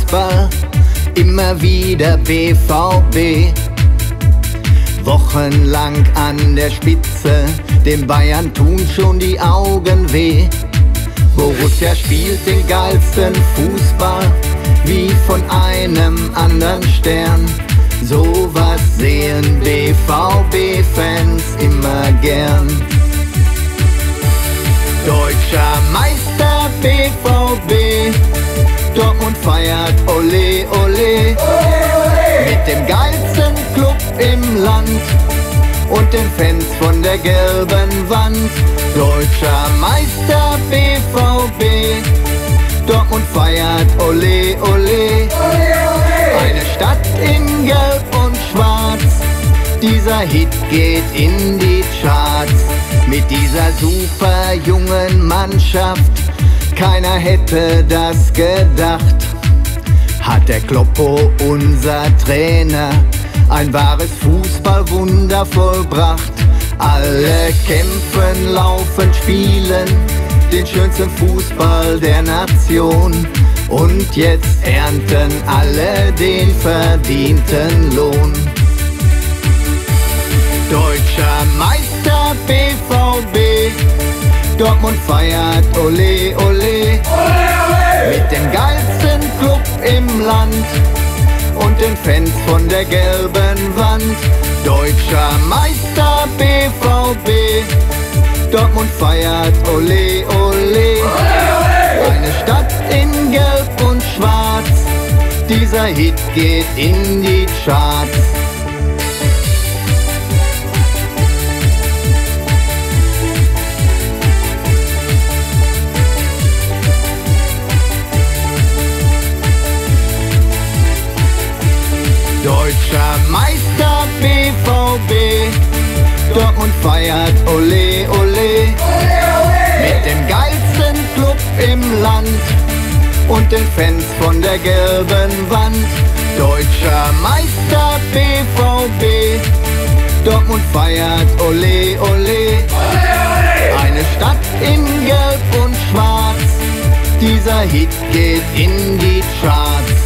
Fußball, immer wieder BVB. Wochenlang an der Spitze, den Bayern tun schon die Augen weh. Borussia spielt den geilsten Fußball, wie von einem anderen Stern. Sowas sehen BVB-Fans immer gern. Deutscher Meister BVB, Dortmund feiert Ole Ole, mit dem geilsten Club im Land und den Fans von der gelben Wand. Deutscher Meister BVB, Dortmund feiert Ole Ole, eine Stadt in Gelb und Schwarz. Dieser Hit geht in die Charts. Mit dieser super jungen Mannschaft, keiner hätte das gedacht. Hat der Kloppo, unser Trainer, ein wahres Fußballwunder vollbracht. Alle kämpfen, laufen, spielen den schönsten Fußball der Nation. Und jetzt ernten alle den verdienten Lohn. Deutscher Meister BVB, Dortmund feiert Ole Ole, mit dem geilsten Club im Land und den Fans von der gelben Wand. Deutscher Meister BVB, Dortmund feiert Ole Ole, eine Stadt in Gelb und Schwarz. Dieser Hit geht in die Charts. Deutscher Meister BVB, Dortmund feiert Ole Ole, mit dem geilsten Club im Land und den Fans von der gelben Wand. Deutscher Meister BVB, Dortmund feiert Ole Ole, eine Stadt in Gelb und Schwarz. Dieser Hit geht in die Charts.